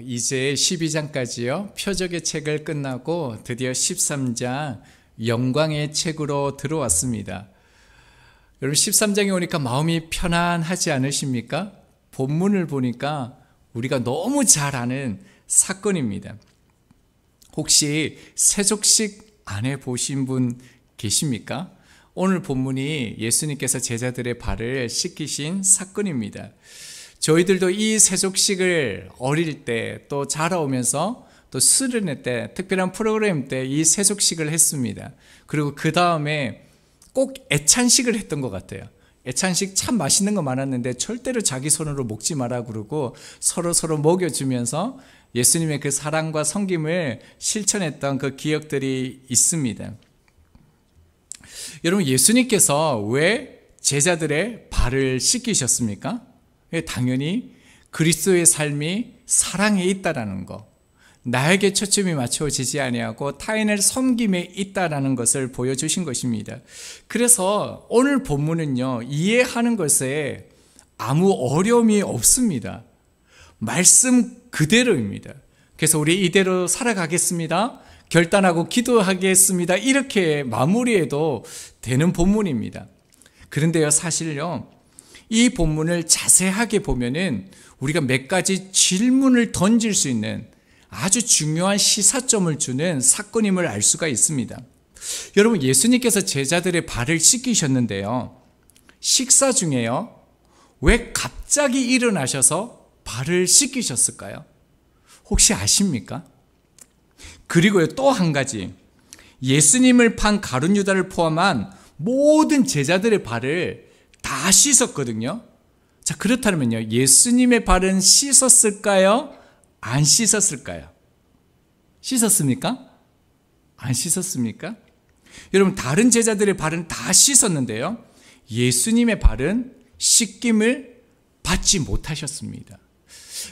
이제 12장까지요. 표적의 책을 끝나고 드디어 13장 영광의 책으로 들어왔습니다. 여러분 13장에 오니까 마음이 편안하지 않으십니까? 본문을 보니까 우리가 너무 잘 아는 사건입니다. 혹시 세족식 안 해보신 분 계십니까? 오늘 본문이 예수님께서 제자들의 발을 씻기신 사건입니다. 저희들도 이 세족식을 어릴 때 또 자라오면서 또 수련회 때 특별한 프로그램 때 이 세족식을 했습니다. 그리고 그 다음에 꼭 애찬식을 했던 것 같아요. 애찬식 참 맛있는 거 많았는데 절대로 자기 손으로 먹지 마라 그러고 서로 먹여주면서 예수님의 그 사랑과 섬김을 실천했던 그 기억들이 있습니다. 여러분 예수님께서 왜 제자들의 발을 씻기셨습니까? 당연히 그리스도의 삶이 사랑에 있다라는 것, 나에게 초점이 맞춰지지 아니하고 타인을 섬김에 있다라는 것을 보여주신 것입니다. 그래서 오늘 본문은요, 이해하는 것에 아무 어려움이 없습니다. 말씀 그대로입니다. 그래서 우리 이대로 살아가겠습니다, 결단하고 기도하겠습니다, 이렇게 마무리해도 되는 본문입니다. 그런데요, 사실요, 이 본문을 자세하게 보면은 우리가 몇 가지 질문을 던질 수 있는 아주 중요한 시사점을 주는 사건임을 알 수가 있습니다. 여러분 예수님께서 제자들의 발을 씻기셨는데요, 식사 중에요 왜 갑자기 일어나셔서 발을 씻기셨을까요? 혹시 아십니까? 그리고요 또 한 가지, 예수님을 판 가룟 유다를 포함한 모든 제자들의 발을 다 씻었거든요. 자, 그렇다면요, 예수님의 발은 씻었을까요? 안 씻었을까요? 씻었습니까? 안 씻었습니까? 여러분 다른 제자들의 발은 다 씻었는데요, 예수님의 발은 씻김을 받지 못하셨습니다.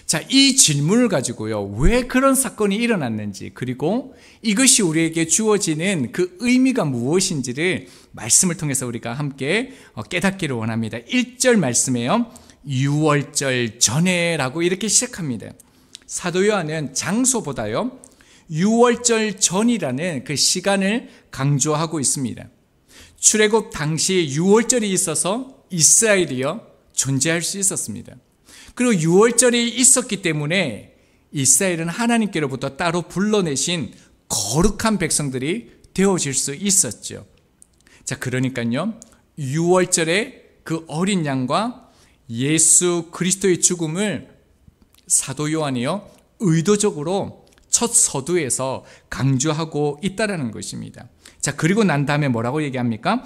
자, 이 질문을 가지고요, 왜 그런 사건이 일어났는지, 그리고 이것이 우리에게 주어지는 그 의미가 무엇인지를 말씀을 통해서 우리가 함께 깨닫기를 원합니다. 1절 말씀에요, 6월절 전에 라고 이렇게 시작합니다. 사도 요한은 장소보다요 6월절 전이라는 그 시간을 강조하고 있습니다. 출애굽 당시 6월절이 있어서 이스라엘이요 존재할 수 있었습니다. 그리고 6월절이 있었기 때문에 이스라엘은 하나님께로부터 따로 불러내신 거룩한 백성들이 되어질 수 있었죠. 자, 그러니까요 6월절에 그 어린 양과 예수 그리스도의 죽음을 사도 요한이요 의도적으로 첫 서두에서 강조하고 있다라는 것입니다. 자, 그리고 난 다음에 뭐라고 얘기합니까?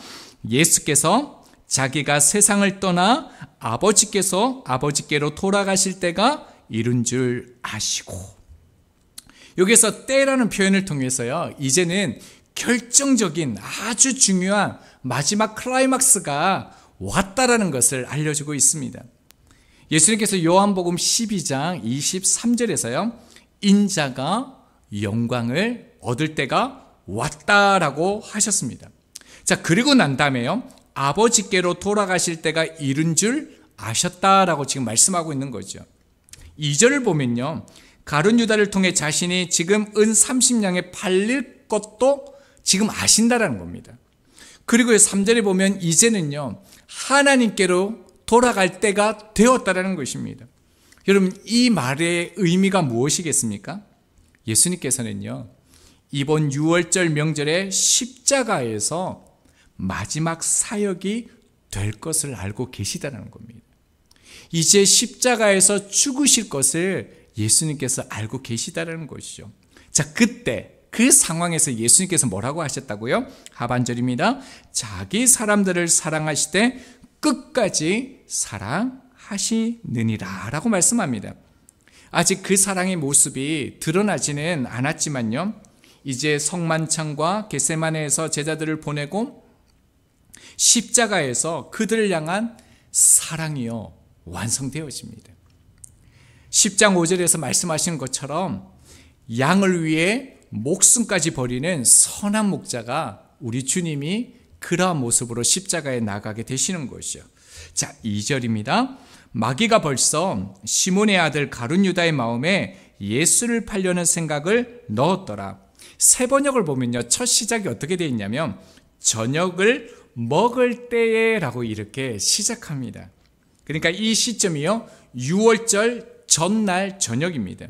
예수께서 자기가 세상을 떠나 아버지께로 돌아가실 때가 이른 줄 아시고, 여기서 때라는 표현을 통해서요 이제는 결정적인 아주 중요한 마지막 클라이막스가 왔다라는 것을 알려주고 있습니다. 예수님께서 요한복음 12장 23절에서요 인자가 영광을 얻을 때가 왔다라고 하셨습니다. 자, 그리고 난 다음에요 아버지께로 돌아가실 때가 이른 줄 아셨다라고 지금 말씀하고 있는 거죠. 2절을 보면요, 가룟 유다를 통해 자신이 지금 은 30냥에 팔릴 것도 지금 아신다라는 겁니다. 그리고 3절에 보면 이제는요 하나님께로 돌아갈 때가 되었다라는 것입니다. 여러분 이 말의 의미가 무엇이겠습니까? 예수님께서는요 이번 6월절 명절에 십자가에서 마지막 사역이 될 것을 알고 계시다는 겁니다. 이제 십자가에서 죽으실 것을 예수님께서 알고 계시다는 것이죠. 자, 그때 그 상황에서 예수님께서 뭐라고 하셨다고요? 하반절입니다. 자기 사람들을 사랑하시되 끝까지 사랑하시느니라 라고 말씀합니다. 아직 그 사랑의 모습이 드러나지는 않았지만요, 이제 성만찬과 겟세마네에서 제자들을 보내고 십자가에서 그들을 향한 사랑이요 완성되어집니다. 10장 5절에서 말씀하시는 것처럼 양을 위해 목숨까지 버리는 선한 목자가 우리 주님이 그러한 모습으로 십자가에 나가게 되시는 것이죠. 자, 2절입니다. 마귀가 벌써 시몬의 아들 가룟 유다의 마음에 예수를 팔려는 생각을 넣었더라. 새 번역을 보면요, 첫 시작이 어떻게 되어 있냐면 저녁을 먹을 때에 라고 이렇게 시작합니다. 그러니까 이 시점이요, 유월절 전날 저녁입니다.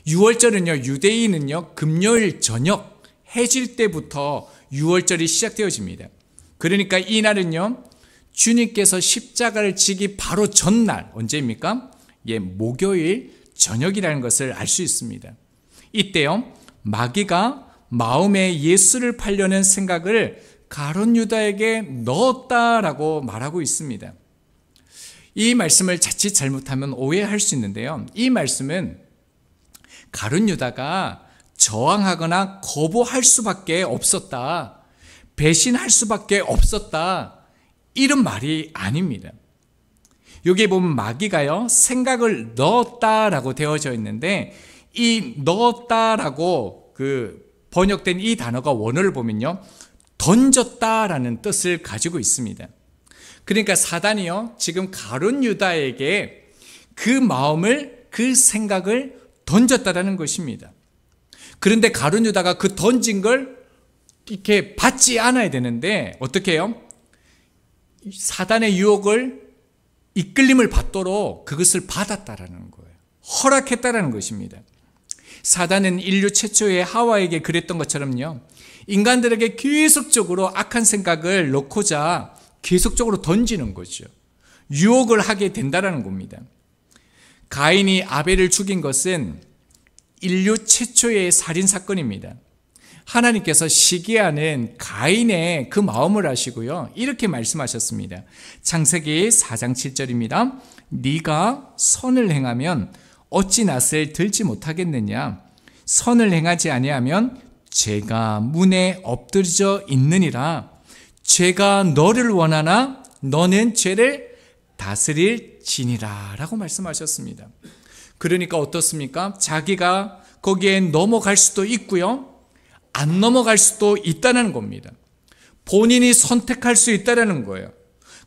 유월절은요, 유대인은요, 금요일 저녁 해질 때부터 유월절이 시작되어집니다. 그러니까 이 날은요, 주님께서 십자가를 지기 바로 전날, 언제입니까? 목요일 저녁이라는 것을 알 수 있습니다. 이때요, 마귀가 마음에 예수를 팔려는 생각을 가룟 유다에게 넣었다라고 말하고 있습니다. 이 말씀을 자칫 잘못하면 오해할 수 있는데요, 이 말씀은 가룟 유다가 저항하거나 거부할 수밖에 없었다, 배신할 수밖에 없었다, 이런 말이 아닙니다. 여기에 보면 마귀가요, 생각을 넣었다라고 되어져 있는데, 이 넣었다라고 번역된 이 단어가 원어를 보면요, 던졌다라는 뜻을 가지고 있습니다. 그러니까 사단이요, 지금 가룟 유다에게 그 마음을, 그 생각을 던졌다라는 것입니다. 그런데 가룟 유다가 그 던진 걸 이렇게 받지 않아야 되는데 어떻게 해요? 사단의 유혹을, 이끌림을 받도록 그것을 받았다라는 거예요. 허락했다라는 것입니다. 사단은 인류 최초의 하와에게 그랬던 것처럼요, 인간들에게 계속적으로 악한 생각을 넣고자 계속적으로 던지는 거죠. 유혹을 하게 된다라는 겁니다. 가인이 아벨을 죽인 것은 인류 최초의 살인사건입니다. 하나님께서 시기하는 가인의 그 마음을 아시고요, 이렇게 말씀하셨습니다. 창세기 4장 7절입니다. 네가 선을 행하면 어찌 낫을 들지 못하겠느냐? 선을 행하지 아니하면 죄가 문에 엎드려져 있느니라. 죄가 너를 원하나 너는 죄를 다스릴지니라 라고 말씀하셨습니다. 그러니까 어떻습니까? 자기가 거기에 넘어갈 수도 있고요, 안 넘어갈 수도 있다는 겁니다. 본인이 선택할 수 있다는 거예요.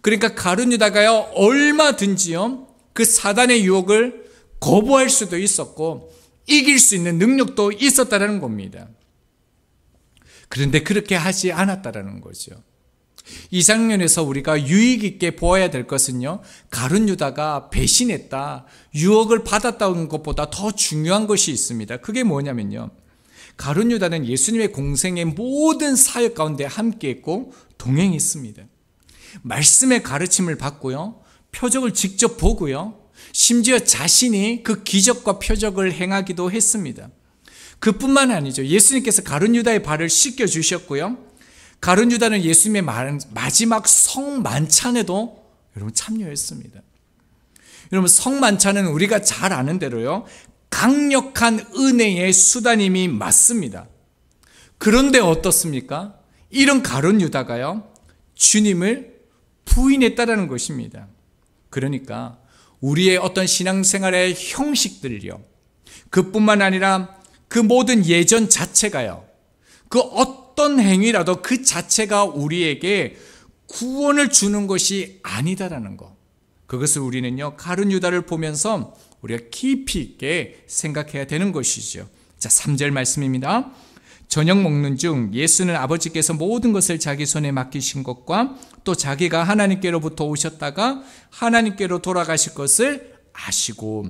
그러니까 가룟 유다가요, 얼마든지요, 그 사단의 유혹을 거부할 수도 있었고 이길 수 있는 능력도 있었다는 겁니다. 그런데 그렇게 하지 않았다는 거죠. 이 장면에서 우리가 유익 있게 보아야 될 것은요, 가룟 유다가 배신했다, 유혹을 받았다는 것보다 더 중요한 것이 있습니다. 그게 뭐냐면요, 가룟 유다는 예수님의 공생의 모든 사역 가운데 함께했고 동행했습니다. 말씀의 가르침을 받고요, 표적을 직접 보고요, 심지어 자신이 그 기적과 표적을 행하기도 했습니다. 그뿐만 아니죠. 예수님께서 가룟 유다의 발을 씻겨 주셨고요, 가룟 유다는 예수님의 마지막 성만찬에도 여러분 참여했습니다. 여러분, 성만찬은 우리가 잘 아는 대로요, 강력한 은혜의 수단임이 맞습니다. 그런데 어떻습니까? 이런 가룟 유다가요, 주님을 부인했다라는 것입니다. 그러니까 우리의 어떤 신앙생활의 형식들이요, 그뿐만 아니라 그 모든 예전 자체가요, 그 어떤 행위라도 그 자체가 우리에게 구원을 주는 것이 아니다라는 것, 그것을 우리는요, 가룟 유다를 보면서 우리가 깊이 있게 생각해야 되는 것이죠. 자, 3절 말씀입니다. 저녁 먹는 중 예수는 아버지께서 모든 것을 자기 손에 맡기신 것과 또 자기가 하나님께로부터 오셨다가 하나님께로 돌아가실 것을 아시고,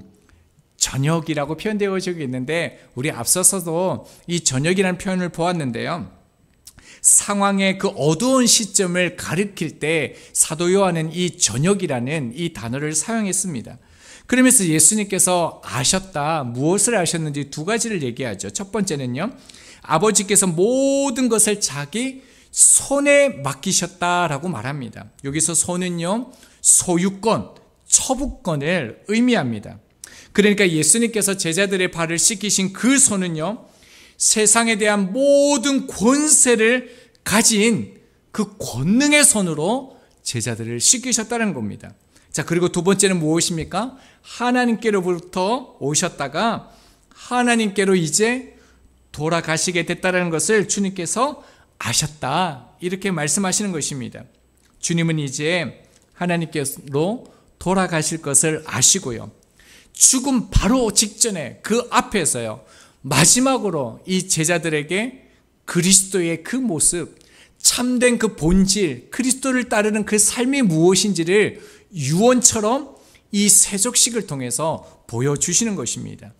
저녁이라고 표현되어져 있는데 우리 앞서서도 이 저녁이라는 표현을 보았는데요, 상황의 그 어두운 시점을 가리킬 때 사도 요한은 이 저녁이라는 이 단어를 사용했습니다. 그러면서 예수님께서 아셨다, 무엇을 아셨는지 두 가지를 얘기하죠. 첫 번째는요, 아버지께서 모든 것을 자기 손에 맡기셨다라고 말합니다. 여기서 손은요, 소유권, 처부권을 의미합니다. 그러니까 예수님께서 제자들의 발을 씻기신 그 손은요, 세상에 대한 모든 권세를 가진 그 권능의 손으로 제자들을 씻기셨다는 겁니다. 자, 그리고 두 번째는 무엇입니까? 하나님께로부터 오셨다가 하나님께로 이제 돌아가시게 됐다는 것을 주님께서 아셨다, 이렇게 말씀하시는 것입니다. 주님은 이제 하나님께로 돌아가실 것을 아시고요, 죽음 바로 직전에 그 앞에서요, 마지막으로 이 제자들에게 그리스도의 그 모습, 참된 그 본질, 그리스도를 따르는 그 삶이 무엇인지를 유언처럼 이 세족식을 통해서 보여주시는 것입니다.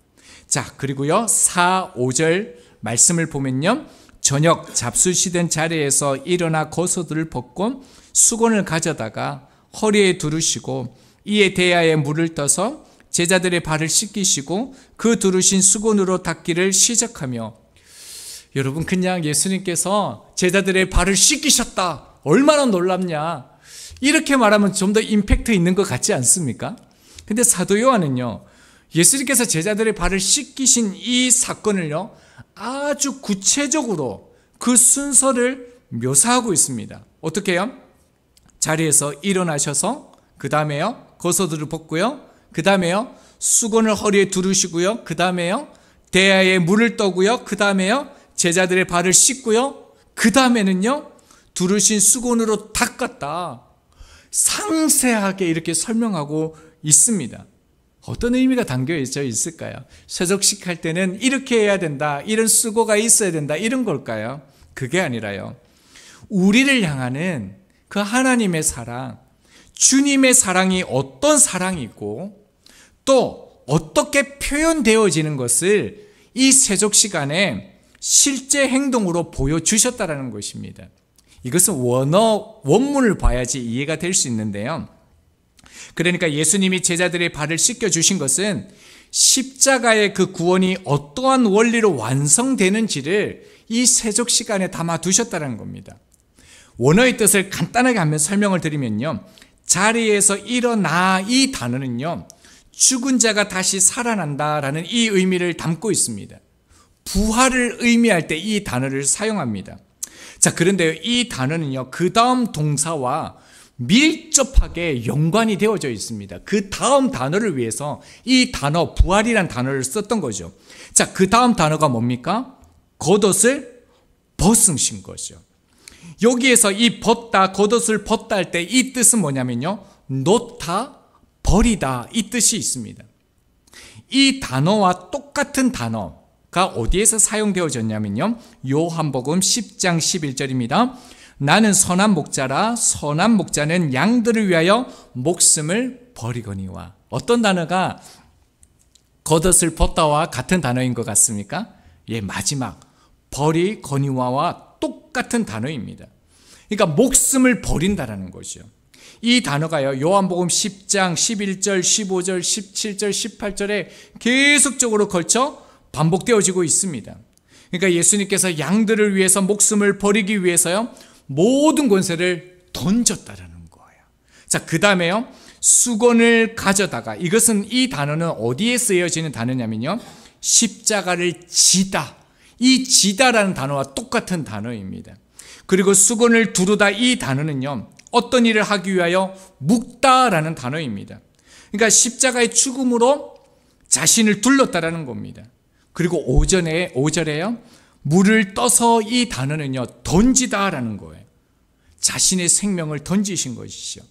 자, 그리고요 4, 5절 말씀을 보면요, 저녁 잡수시던 자리에서 일어나 겉옷을 벗고 수건을 가져다가 허리에 두르시고 이에 대야에 물을 떠서 제자들의 발을 씻기시고 그 두르신 수건으로 닦기를 시작하며, 여러분, 그냥 예수님께서 제자들의 발을 씻기셨다, 얼마나 놀랍냐, 이렇게 말하면 좀 더 임팩트 있는 것 같지 않습니까? 근데 사도 요한은요, 예수님께서 제자들의 발을 씻기신 이 사건을요, 아주 구체적으로 그 순서를 묘사하고 있습니다. 어떻게 해요? 자리에서 일어나셔서 그 다음에요 겉옷을 벗고요, 그 다음에요 수건을 허리에 두르시고요, 그 다음에요 대야에 물을 떠고요, 그 다음에요 제자들의 발을 씻고요, 그 다음에는요 두르신 수건으로 닦았다. 상세하게 이렇게 설명하고 있습니다. 어떤 의미가 담겨져 있을까요? 세족식 할 때는 이렇게 해야 된다, 이런 수고가 있어야 된다, 이런 걸까요? 그게 아니라요, 우리를 향하는 그 하나님의 사랑, 주님의 사랑이 어떤 사랑이고 또 어떻게 표현되어지는 것을 이 세족 시간에 실제 행동으로 보여주셨다는 것입니다. 이것은 원문을 봐야지 이해가 될 수 있는데요, 그러니까 예수님이 제자들의 발을 씻겨주신 것은 십자가의 그 구원이 어떠한 원리로 완성되는지를 이 세족 시간에 담아두셨다는 겁니다. 원어의 뜻을 간단하게 한번 설명을 드리면요, 자리에서 일어나 이 단어는요, 죽은 자가 다시 살아난다라는 이 의미를 담고 있습니다. 부활을 의미할 때 이 단어를 사용합니다. 자, 그런데 이 단어는요, 그 다음 동사와 밀접하게 연관이 되어져 있습니다. 그 다음 단어를 위해서 이 단어, 부활이란 단어를 썼던 거죠. 자, 그 다음 단어가 뭡니까? 겉옷을 벗으신 거죠. 여기에서 이 벗다, 겉옷을 벗다 할 때 이 뜻은 뭐냐면요, 놓다, 버리다, 이 뜻이 있습니다. 이 단어와 똑같은 단어가 어디에서 사용되어졌냐면요, 요한복음 10장 11절입니다. 나는 선한 목자라, 선한 목자는 양들을 위하여 목숨을 버리거니와. 어떤 단어가 겉옷을 벗다와 같은 단어인 것 같습니까? 예, 마지막 버리거니와와 똑같은 단어입니다. 그러니까 목숨을 버린다라는 거죠. 이 단어가요, 요한복음 10장 11절, 15절, 17절, 18절에 계속적으로 걸쳐 반복되어지고 있습니다. 그러니까 예수님께서 양들을 위해서 목숨을 버리기 위해서요, 모든 권세를 던졌다라는 거예요. 자, 그 다음에요, 수건을 가져다가, 이것은 이 단어는 어디에 쓰여지는 단어냐면요, 십자가를 지다, 이 지다라는 단어와 똑같은 단어입니다. 그리고 수건을 두르다, 이 단어는요, 어떤 일을 하기 위하여 묶다라는 단어입니다. 그러니까 십자가의 죽음으로 자신을 둘렀다라는 겁니다. 그리고 5절에요, 물을 떠서, 이 단어는요, 던지다라는 거예요. 자신의 생명을 던지신 것이죠.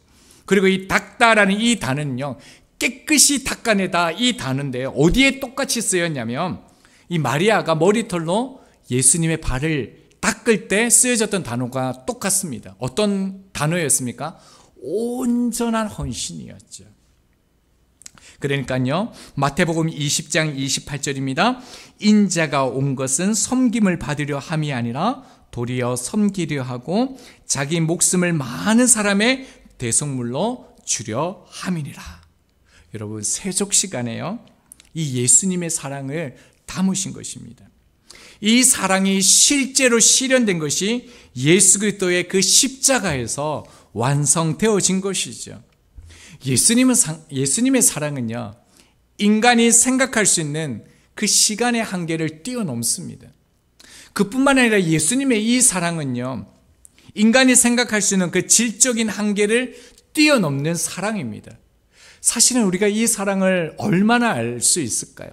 그리고 이 닦다라는 이 단어는요, 깨끗이 닦아내다, 이 단어인데요, 어디에 똑같이 쓰였냐면 이 마리아가 머리털로 예수님의 발을 닦을 때 쓰여졌던 단어가 똑같습니다. 어떤 단어였습니까? 온전한 헌신이었죠. 그러니까요, 마태복음 20장 28절입니다. 인자가 온 것은 섬김을 받으려 함이 아니라 도리어 섬기려 하고 자기 목숨을 많은 사람의 대속물로 주려 함이니라. 여러분, 세족 시간에요, 이 예수님의 사랑을 담으신 것입니다. 이 사랑이 실제로 실현된 것이 예수 그리스도의 그 십자가에서 완성되어진 것이죠. 예수님의 사랑은요, 인간이 생각할 수 있는 그 시간의 한계를 뛰어넘습니다. 그뿐만 아니라 예수님의 이 사랑은요, 인간이 생각할 수 있는 그 질적인 한계를 뛰어넘는 사랑입니다. 사실은 우리가 이 사랑을 얼마나 알 수 있을까요?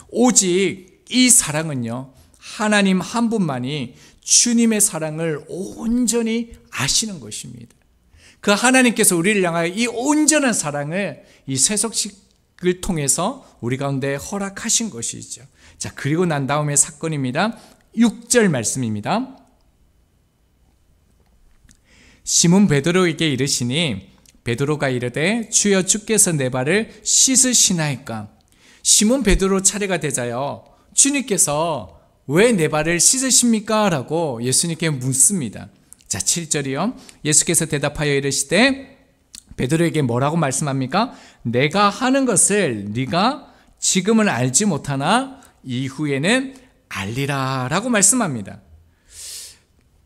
오직 이 사랑은요, 하나님 한 분만이 주님의 사랑을 온전히 아시는 것입니다. 그 하나님께서 우리를 향하여 이 온전한 사랑을 이 세속식 통해서 우리 가운데 허락하신 것이죠. 자, 그리고 난 다음에 사건입니다. 6절 말씀입니다. 시몬 베드로에게 이르시니 베드로가 이르되 주여 주께서 내 발을 씻으시나이까. 시몬 베드로 차례가 되자요, 주님께서 왜 내 발을 씻으십니까? 라고 예수님께 묻습니다. 자, 7절이요. 예수께서 대답하여 이르시되 베드로에게 뭐라고 말씀합니까? 내가 하는 것을 네가 지금은 알지 못하나 이후에는 알리라 라고 말씀합니다.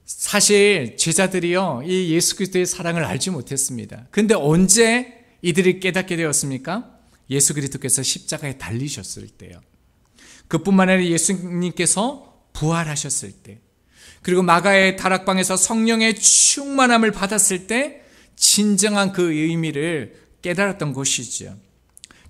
사실 제자들이요, 이 예수 그리스도의 사랑을 알지 못했습니다. 근데 언제 이들이 깨닫게 되었습니까? 예수 그리스도께서 십자가에 달리셨을 때요. 그뿐만 아니라 예수님께서 부활하셨을 때, 그리고 마가의 다락방에서 성령의 충만함을 받았을 때 진정한 그 의미를 깨달았던 것이죠.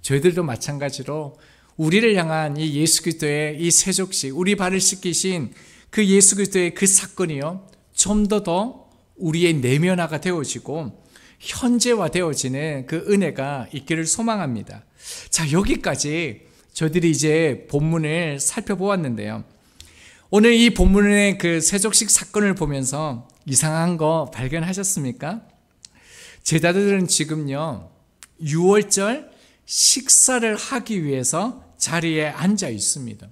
저희들도 마찬가지로 우리를 향한 이 예수 그리스도의 이 세족식, 우리 발을 씻기신 그 예수 그리스도의 그 사건이요, 좀 더 우리의 내면화가 되어지고 현재화되어지는 그 은혜가 있기를 소망합니다. 자, 여기까지 저희들이 이제 본문을 살펴보았는데요. 오늘 이 본문의 그 세족식 사건을 보면서 이상한 거 발견하셨습니까? 제자들은 지금요, 6월절 식사를 하기 위해서 자리에 앉아 있습니다.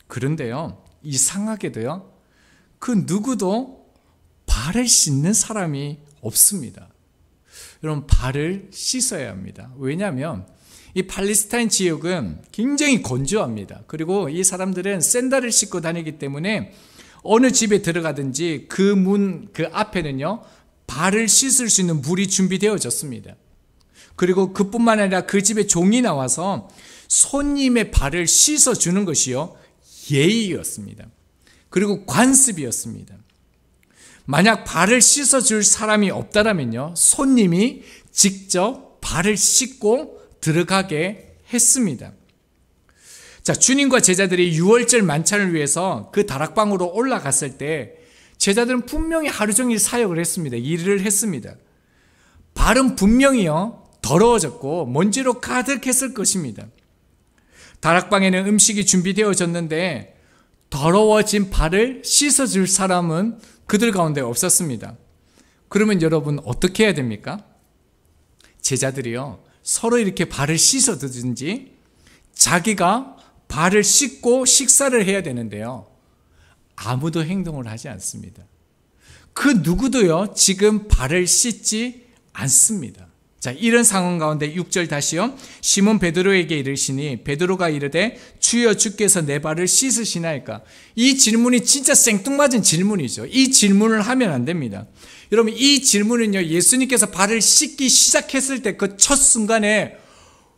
그런데요, 이상하게도요, 그 누구도 발을 씻는 사람이 없습니다. 여러분, 발을 씻어야 합니다. 왜냐하면 이 팔레스타인 지역은 굉장히 건조합니다. 그리고 이 사람들은 샌들을 신고 다니기 때문에 어느 집에 들어가든지 그 문 그 앞에는요, 발을 씻을 수 있는 물이 준비되어졌습니다. 그리고 그뿐만 아니라 그 집에 종이 나와서 손님의 발을 씻어주는 것이요, 예의였습니다. 그리고 관습이었습니다. 만약 발을 씻어줄 사람이 없다면요, 손님이 직접 발을 씻고 들어가게 했습니다. 자, 주님과 제자들이 6월절 만찬을 위해서 그 다락방으로 올라갔을 때 제자들은 분명히 하루 종일 사역을 했습니다. 일을 했습니다. 발은 분명히요, 더러워졌고 먼지로 가득했을 것입니다. 다락방에는 음식이 준비되어졌는데 더러워진 발을 씻어줄 사람은 그들 가운데 없었습니다. 그러면 여러분 어떻게 해야 됩니까? 제자들이요, 서로 이렇게 발을 씻어두든지 자기가 발을 씻고 식사를 해야 되는데요, 아무도 행동을 하지 않습니다. 그 누구도요, 지금 발을 씻지 않습니다. 자, 이런 상황 가운데 6절 다시요. 시몬 베드로에게 이르시니 베드로가 이르되 주여 주께서 내 발을 씻으시나이까. 이 질문이 진짜 생뚱맞은 질문이죠. 이 질문을 하면 안 됩니다. 여러분, 이 질문은요, 예수님께서 발을 씻기 시작했을 때 그 첫 순간에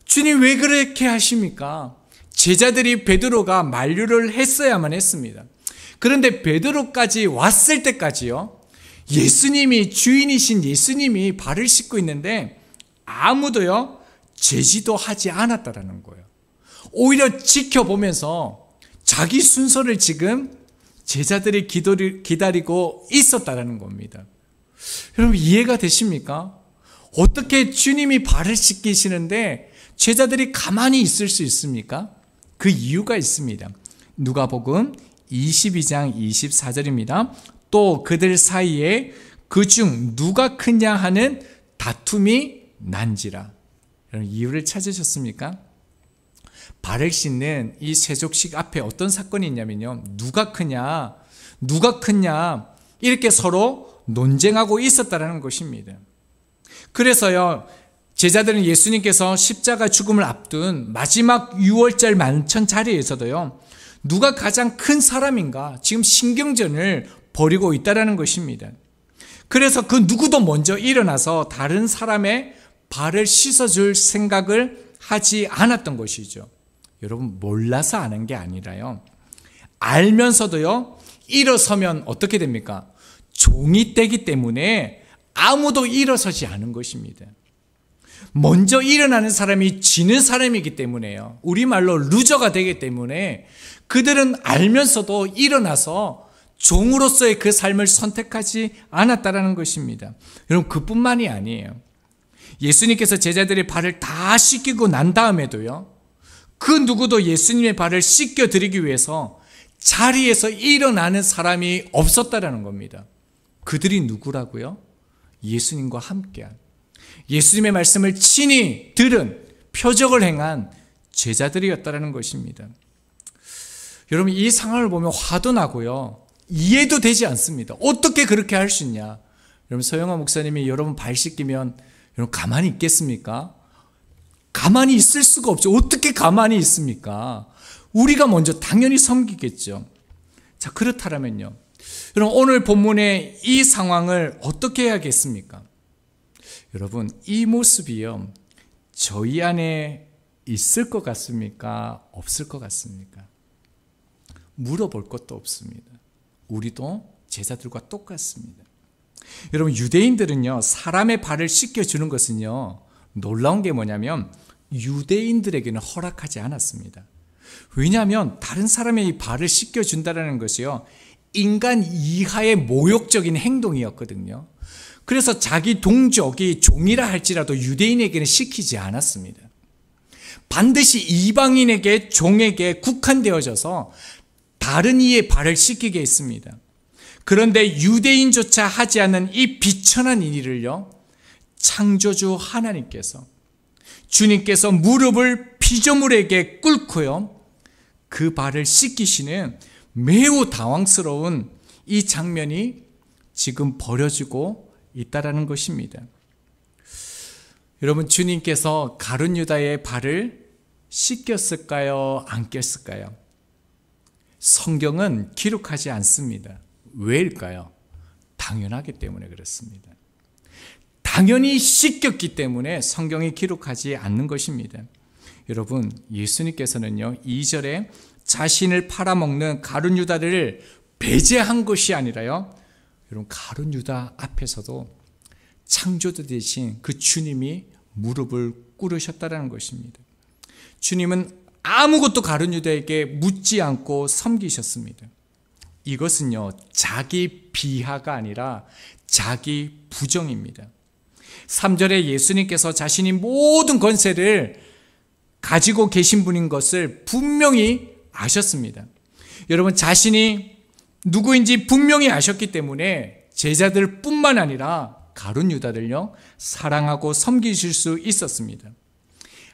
주님 왜 그렇게 하십니까? 제자들이 베드로가 만류를 했어야만 했습니다. 그런데 베드로까지 왔을 때까지요, 예수님이, 주인이신 예수님이 발을 씻고 있는데 아무도요, 제지도 하지 않았다라는 거예요. 오히려 지켜보면서 자기 순서를 지금 제자들이 기다리고 있었다라는 겁니다. 여러분, 이해가 되십니까? 어떻게 주님이 발을 씻기시는데 제자들이 가만히 있을 수 있습니까? 그 이유가 있습니다. 누가복음 22장 24절입니다. 또 그들 사이에 그중 누가 크냐 하는 다툼이 난지라. 여러분, 이유를 찾으셨습니까? 발을 씻는 이 세족식 앞에 어떤 사건이 있냐면요, 누가 크냐 이렇게 서로 논쟁하고 있었다는 것입니다. 그래서요, 제자들은 예수님께서 십자가 죽음을 앞둔 마지막 6월절 만찬 자리에서도요, 누가 가장 큰 사람인가 지금 신경전을 벌이고 있다는 것입니다. 그래서 그 누구도 먼저 일어나서 다른 사람의 발을 씻어줄 생각을 하지 않았던 것이죠. 여러분, 몰라서 아는 게 아니라요, 알면서도요, 일어서면 어떻게 됩니까? 종이 떼기 때문에 아무도 일어서지 않은 것입니다. 먼저 일어나는 사람이 지는 사람이기 때문에요. 우리말로 루저가 되기 때문에 그들은 알면서도 일어나서 종으로서의 그 삶을 선택하지 않았다는 것입니다. 여러분, 그뿐만이 아니에요. 예수님께서 제자들의 발을 다 씻기고 난 다음에도요, 그 누구도 예수님의 발을 씻겨드리기 위해서 자리에서 일어나는 사람이 없었다라는 겁니다. 그들이 누구라고요? 예수님과 함께한, 예수님의 말씀을 친히 들은, 표적을 행한 제자들이었다라는 것입니다. 여러분, 이 상황을 보면 화도 나고요, 이해도 되지 않습니다. 어떻게 그렇게 할 수 있냐? 여러분, 서영아 목사님이 여러분 발 씻기면 여러분 가만히 있겠습니까? 가만히 있을 수가 없죠. 어떻게 가만히 있습니까? 우리가 먼저 당연히 섬기겠죠. 자, 그렇다면요, 여러분, 오늘 본문의 이 상황을 어떻게 해야겠습니까? 여러분, 이 모습이요, 저희 안에 있을 것 같습니까? 없을 것 같습니까? 물어볼 것도 없습니다. 우리도 제자들과 똑같습니다. 여러분, 유대인들은요, 사람의 발을 씻겨주는 것은요, 놀라운 게 뭐냐면 유대인들에게는 허락하지 않았습니다. 왜냐하면 다른 사람의 이 발을 씻겨준다는 것이요, 인간 이하의 모욕적인 행동이었거든요. 그래서 자기 동족이 종이라 할지라도 유대인에게는 시키지 않았습니다. 반드시 이방인에게, 종에게 국한되어져서 다른 이의 발을 씻기게 했습니다. 그런데 유대인조차 하지 않는 이 비천한 일을요, 창조주 하나님께서, 주님께서 무릎을 피조물에게 꿇고요, 그 발을 씻기시는 매우 당황스러운 이 장면이 지금 벌어지고 있다라는 것입니다. 여러분, 주님께서 가룟 유다의 발을 씻겼을까요? 안 꼈을까요? 성경은 기록하지 않습니다. 왜일까요? 당연하기 때문에 그렇습니다. 당연히 씻겼기 때문에 성경이 기록하지 않는 것입니다. 여러분, 예수님께서는요, 2절에 자신을 팔아먹는 가룟 유다를 배제한 것이 아니라요, 여러분, 가룟 유다 앞에서도 창조주 되신 그 주님이 무릎을 꿇으셨다는 것입니다. 주님은 아무것도 가룟 유다에게 묻지 않고 섬기셨습니다. 이것은요, 자기 비하가 아니라 자기 부정입니다. 3절에 예수님께서 자신이 모든 권세를 가지고 계신 분인 것을 분명히 아셨습니다. 여러분, 자신이 누구인지 분명히 아셨기 때문에 제자들 뿐만 아니라 가룟 유다들요, 사랑하고 섬기실 수 있었습니다.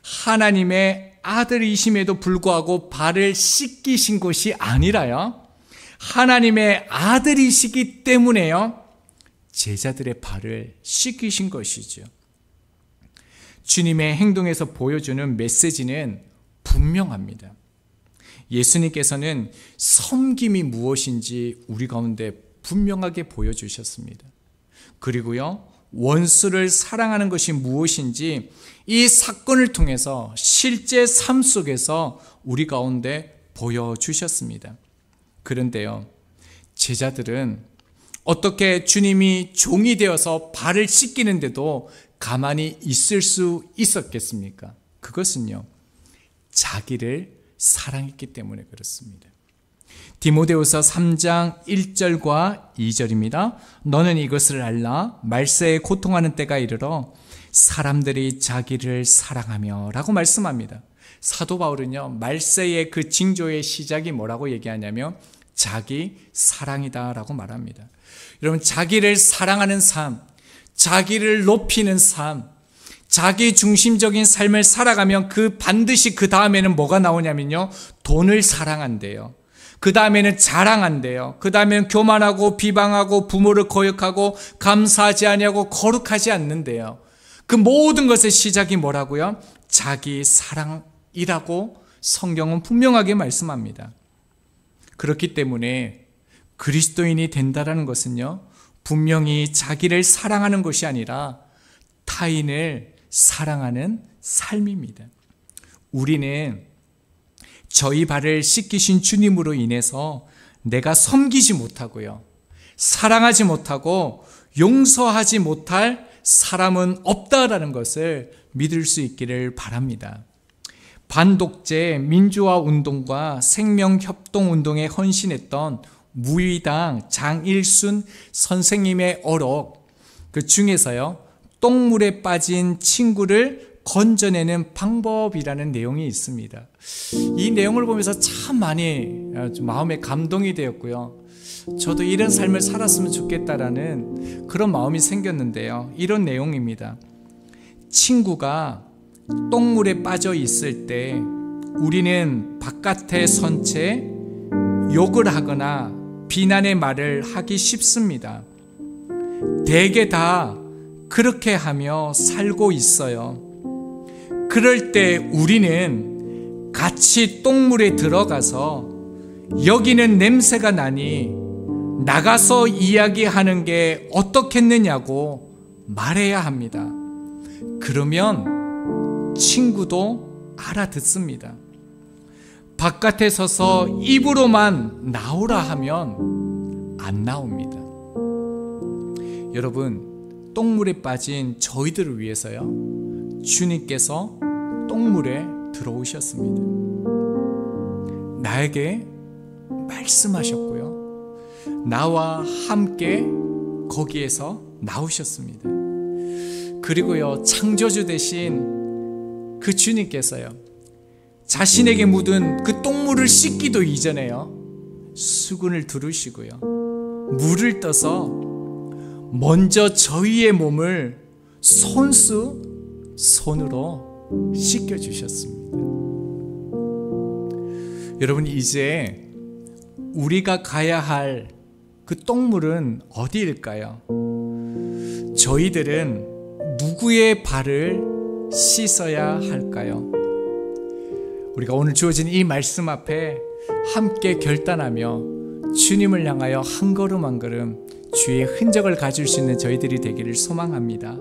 하나님의 아들이심에도 불구하고 발을 씻기신 것이 아니라요, 하나님의 아들이시기 때문에요, 제자들의 발을 씻기신 것이죠. 주님의 행동에서 보여주는 메시지는 분명합니다. 예수님께서는 섬김이 무엇인지 우리 가운데 분명하게 보여주셨습니다. 그리고요, 원수를 사랑하는 것이 무엇인지 이 사건을 통해서 실제 삶 속에서 우리 가운데 보여주셨습니다. 그런데요, 제자들은 어떻게 주님이 종이 되어서 발을 씻기는데도 가만히 있을 수 있었겠습니까? 그것은요, 자기를 사랑했기 때문에 그렇습니다. 디모데후서 3장 1절과 2절입니다. 너는 이것을 알라. 말세에 고통하는 때가 이르러 사람들이 자기를 사랑하며 라고 말씀합니다. 사도 바울은요, 말세의 그 징조의 시작이 뭐라고 얘기하냐면 자기 사랑이다 라고 말합니다. 여러분, 자기를 사랑하는 삶, 자기를 높이는 삶, 자기 중심적인 삶을 살아가면 그 반드시 그 다음에는 뭐가 나오냐면요, 돈을 사랑한대요. 그 다음에는 자랑한대요. 그 다음에는 교만하고 비방하고 부모를 거역하고 감사하지 아니하고 거룩하지 않는데요. 그 모든 것의 시작이 뭐라고요? 자기 사랑이라고 성경은 분명하게 말씀합니다. 그렇기 때문에 그리스도인이 된다는 것은요, 분명히 자기를 사랑하는 것이 아니라 타인을 사랑하는 삶입니다. 우리는 저희 발을 씻기신 주님으로 인해서 내가 섬기지 못하고요, 사랑하지 못하고 용서하지 못할 사람은 없다라는 것을 믿을 수 있기를 바랍니다. 반독재 민주화 운동과 생명협동운동에 헌신했던 무의당 장일순 선생님의 어록 그 중에서요, 똥물에 빠진 친구를 건져내는 방법이라는 내용이 있습니다. 이 내용을 보면서 참 많이 마음에 감동이 되었고요. 저도 이런 삶을 살았으면 좋겠다라는 그런 마음이 생겼는데요. 이런 내용입니다. 친구가 똥물에 빠져 있을 때 우리는 바깥에 선 채 욕을 하거나 비난의 말을 하기 쉽습니다. 대개 다 그렇게 하며 살고 있어요. 그럴 때 우리는 같이 똥물에 들어가서 여기는 냄새가 나니 나가서 이야기하는 게 어떻겠느냐고 말해야 합니다. 그러면 친구도 알아듣습니다. 바깥에 서서 입으로만 나오라 하면 안 나옵니다. 여러분, 똥물에 빠진 저희들을 위해서요, 주님께서 똥물에 들어오셨습니다. 나에게 말씀하셨고요, 나와 함께 거기에서 나오셨습니다. 그리고요, 창조주 되신 그 주님께서요, 자신에게 묻은 그 똥물을 씻기도 이전에요, 수군을 두르시고요, 물을 떠서 먼저 저희의 몸을 손으로 씻겨주셨습니다. 여러분, 이제 우리가 가야 할 그 똥물은 어디일까요? 저희들은 누구의 발을 씻어야 할까요? 우리가 오늘 주어진 이 말씀 앞에 함께 결단하며 주님을 향하여 한 걸음 한 걸음 주의 흔적을 가질 수 있는 저희들이 되기를 소망합니다.